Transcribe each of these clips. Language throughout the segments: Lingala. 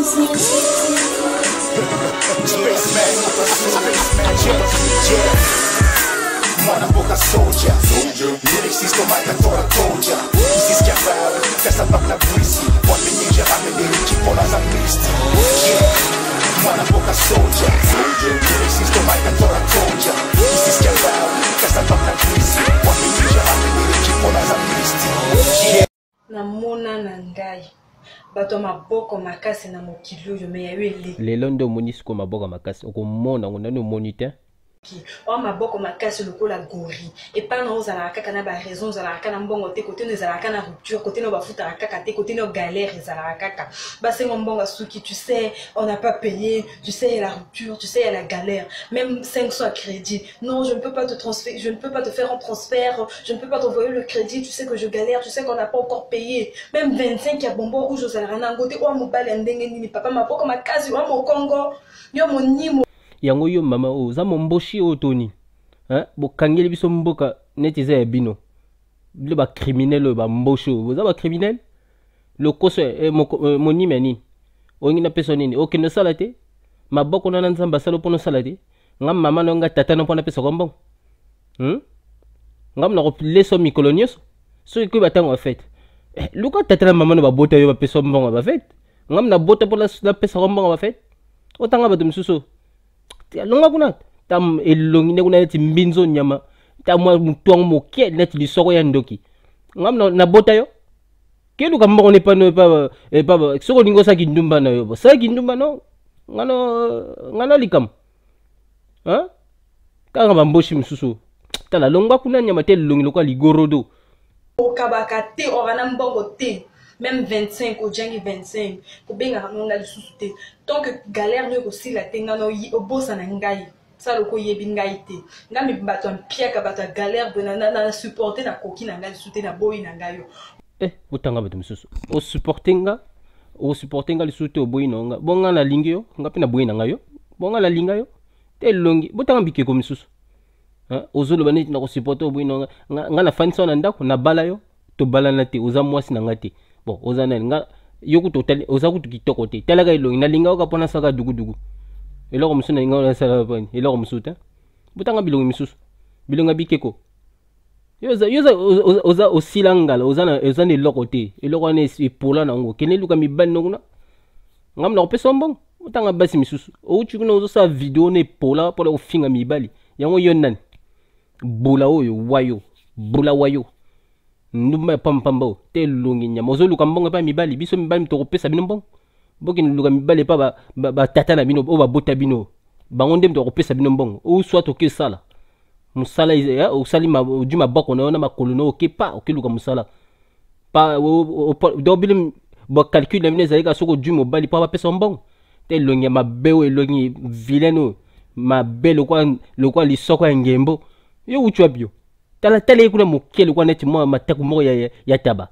Mwana boka soldier, lyrics is to mata tora toja. This is Gabriel, that's a back na breezy. What the ninja have the lyrics for us and beast. Mwana boka soldier, lyrics is to mata tora toja. This is Gabriel, that's a back na breezy. What the ninja have the lyrics for us and beast. Namona nangai. Bato maboko makasi na mokilo yo me yele. Lelo ndo monisco maboko makasi okomona ngona moniteur. O maboko makasi lokola gori et pas na ozala kaka na ba raison zala kaka na mbongo te côté nous zala kaka na rupture côté no bafuta kaka te côté no galère zala kaka ba c'est mon mbongo suki tu sais on n'a pas payé tu sais il y a la rupture tu sais il y a la galère même 500 à crédit non je ne peux pas te transférer je ne peux pas te faire un transfert je ne peux pas t'envoyer le crédit tu sais que je galère tu sais qu'on n'a pas encore payé même 25 ya bonbon rouge zala na ngote o mobile ndenge nini papa maboko makasi o mo Congo yo monimo yango yo mama oza momboshi otoni bo kangeli biso mboka neti za bino le ba criminel ba mbosho boza ba criminel le koso monime nini ongi na peso nini okino salate maboko na nzamba salo pono salate ngam mama no nga tata no pona peso kombo ngam na ko leso mikolonios so ko batango en fait luka tata na mama no ba bota yo ba peso mbongo ba fait ngam na bota pola la peso kombo ba fait otanga ba dumsuso longa kuna tam elongi ne kuna neti mbinzo nyama tamwa mutong moke neti lisoko ya ndoki ngam na bota yo kelu kamba on pas no pas soko ningo sa kindumba na yo sa kindumba no ngano likam kanga bamboshi msusu tala longa kuna nyama tel longi lokwa ligorodo okabaka te orana mbongo te même 25 au jangi 25 pour bien nga lisusu te tant que galère ne aussi la tenga no obosa na ngai ça loko yebi ngai te ngami bato ampiaka bato galère na supporter na koki na ngai lisusu na boyi na ngai yo utanga bato msusu o supportinga lisusu te boyi no nga bonga na lingi yo ngapi na boyi na ngai yo bonga la linga yo te longi botanga bikeko msusu ozolo baneti na ko supporter boyi no nga na fanso na ndako na bala yo to bala na te oza mwasi na ngati bon ozana nga yoku total ozakutu kitoko te talaga ilongi na linga okapona saka dugu eloko musu na linga na sala bani eloko musu ta butanga bilongi misusu bilonga bikeko yoza osilangala ozana eloko te eloko ne epola na ngo kene luka mibani nokuna ngam na kopesa mbongo utanga basi misusu ouchi kuna ozosa video ne pola pola ofinga mibali yango yonani bula wayo ndumba pampambo te lungi nyama ozoluka mbongo pa mibali biso mibali mtokopesa bino mbongo boki luka mibali pa ba tata na bino o ba bota bino bango ndem tokopesa bino mbongo ou soit oke sala musala osali ma du maboko na makolo no oke pa oke luka musala pa do bilim bo calcul na bino zalika soko du mobali pa ba pesa mbongo te lungi mabeo elongi vilain mabe lokwa lisoko ya ngembo yo uchwa bio tala kuna mokele kwa neti mo mataku moko ya taba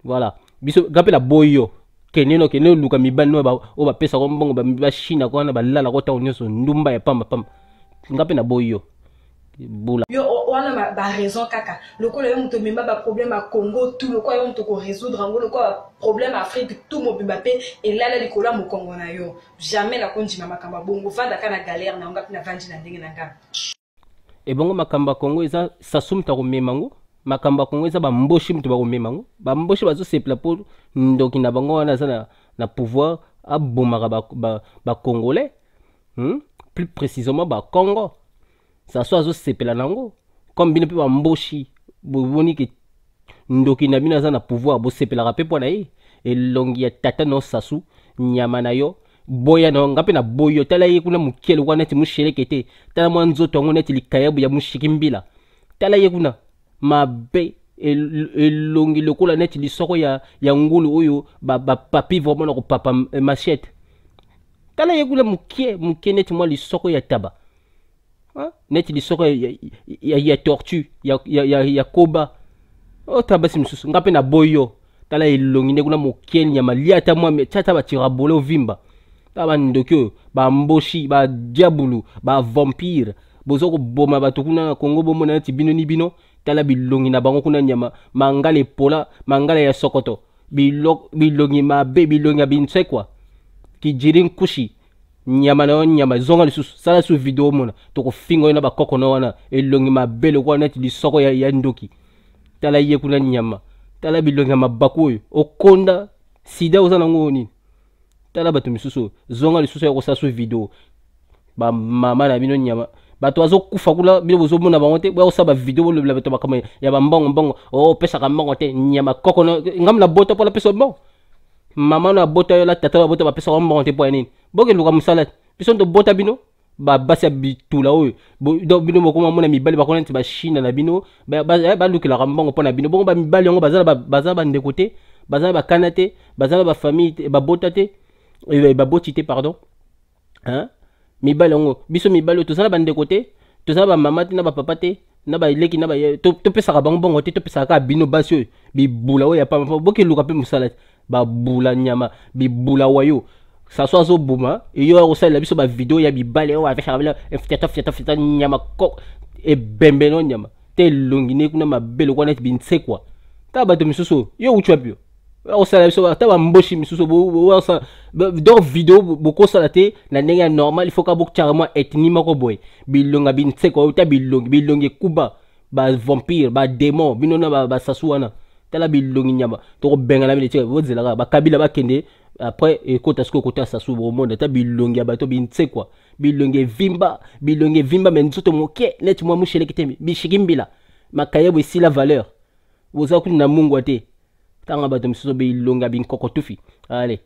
voilà biso gape la boyo keneno luka mibani no ba pesa ko mbongo ba shina ko na ba lala ko tawo nyoso ndumba ya pamba ngape na boyo bula yo wana ba raison kaka lokola yo muto mimba ba problème à Congo tout lokola yo muto ko résoudre ngo lokola problème Afrique tout mo bimba pe et là likola mo Congo na yo jamais la konjima makamba bongo vanda kana galère na ngapi na vandi na ndenge na ngapi ebongo makamba Congo eza sasumta ko memango makamba Congo eza ba mboshi mtu ba ko memango ba mboshi bazo sepla pour ndoki na bango wana za na pouvoir abomaka ba congolais plus précisément ba Congo ça soit zo sepela nango comme bino pe ba mboshi boni ke ndoki na bino za na pouvoir bo sepela ka pe pona yi elongi ya tata no sasu nyama na yo boya no ngapi na boyo tala ye kuna mukele kwa neti mushelekete tala mwanzo tongo neti likayabu ya mushikimbila tala ye kuna mabe elongi lokola neti lisoko ya ngulu oyo ba papi vraiment na ko papa machette tala ye kuna muke neti mwa lisoko ya taba neti lisoko ya tortue ya koba o tabasi msusu ngapi na boyo tala elongi ne kuna mukele ya maliata mwa tata ba tirabolo vimba taba ndokyo ba mboshi ba diabulu ba vampire bozoko boma bato kuna na Congo bomo na tibino ni bino tala bilongi na bango kuna nyama mangale pola mangale ya sokoto bilongi mabe bilongi ya binsekwa kijiri nkushi nyama na nyama zonga lisusu sala su video mona to fingo na bakoko na wana elongi mabele kwa net lisoko ya ndoki tala ye kuna nyama tala bilongi mabaku oyo okonda sida ozana ngoni tala bato misusu zonga lisusu ya kosa su video ba mama na bino nyama bato azokufa kula bino bozomona bango te ba osaba video bo le bato bakama ya ba mbongo o pesa ka mbongo te nyama koko na ngam na bota po la pesa mbongo mama na bota yo la tata la bota ba pesa mbongo te po nini boke luka musala biso ndo bota bino ba basi bitula oyo do bino moko mona mibali ba konenti ba Chine na bino ba lukila ka mbongo po na bino bongo ba mibali yango bazala ba ndeko te bazala ba kanate bazala ba famille ba bota te ba boti te pardon hein mibali yango biso mibali tozala ba ndeko te tozala ba mama te na ba papa te na ba ileki na ba to pesa ka bongo te to pesa ka bino basi oyo bibula oyo ya pa boke luka pe musala ba bula nyama bibula wayo ça soit zo buma et yo osala biso ba video ya bibale o avec la feta nyama ko e bembeno nyama te longi ne kuna mabelo kwa net binse kwa ta ba to misusu yo uchwapio osala biso ta ba mboshi misusu bo sa do video boko sala te na ndenge normal il faut ka bok charama ethnie mako boy bilonga binse kwa ta bilongi kuba ba vampire ba démon binona ba sasuana tala bilongi nyama to benga na bile bozela ba kabila ba kende après ekota siko kota sasu au monde ta bilongi ya bato binse kwa bilongi vimba mais nzoto moke net moi mushele kitemi bishikimbila makayebo ici la valeur woza kuna mungu ate tanga bato misuso bilonga bin kokotufi allez